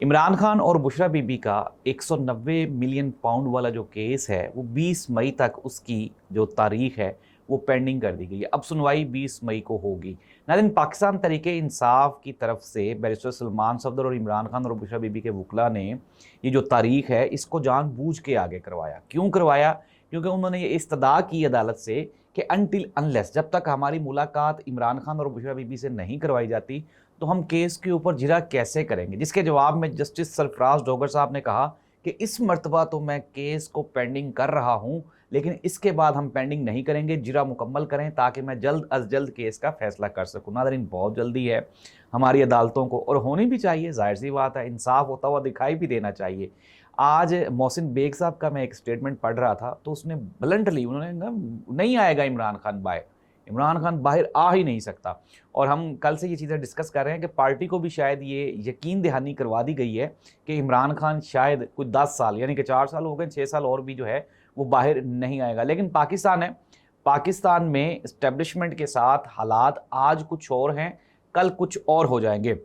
इमरान खान और बुशरा बीबी का 190 million pound वाला जो केस है वो 20 मई तक उसकी जो तारीख है वो पेंडिंग कर दी गई है। अब सुनवाई 20 मई को होगी। नाज़रीन, पाकिस्तान तहरीके इंसाफ की तरफ से बैरिस्टर सलमान सफदर और इमरान खान और बुशरा बीबी के वकला ने ये जो तारीख है इसको जानबूझ के आगे करवाया। क्यों करवाया? क्योंकि उन्होंने ये इस्तदा की अदालत से कि अनटिल अनलेस, जब तक हमारी मुलाकात इमरान खान और बुशरा बीबी से नहीं करवाई जाती तो हम केस के ऊपर जिरा कैसे करेंगे। जिसके जवाब में जस्टिस सरफराज डोगर साहब ने कहा कि इस मर्तबा तो मैं केस को पेंडिंग कर रहा हूं, लेकिन इसके बाद हम पेंडिंग नहीं करेंगे, जिरा मुकम्मल करें ताकि मैं जल्द अज जल्द केस का फैसला कर सकूं। नाज़रीन, बहुत जल्दी है हमारी अदालतों को, और होनी भी चाहिए, जाहिर सी बात है, इंसाफ होता हुआ दिखाई भी देना चाहिए। आज मोहसिन बेग साहब का मैं एक स्टेटमेंट पढ़ रहा था तो उसने ब्लंटली उन्होंने नहीं आएगा इमरान खान बाहर, इमरान खान बाहर आ ही नहीं सकता। और हम कल से ये चीज़ें डिस्कस कर रहे हैं कि पार्टी को भी शायद ये यकीन दहानी करवा दी गई है कि इमरान खान शायद कुछ 10 साल, यानी कि 4 साल हो गए, 6 साल और भी जो है वो बाहर नहीं आएगा। लेकिन पाकिस्तान है, पाकिस्तान में इस्टेब्लिशमेंट के साथ हालात आज कुछ और हैं, कल कुछ और हो जाएंगे।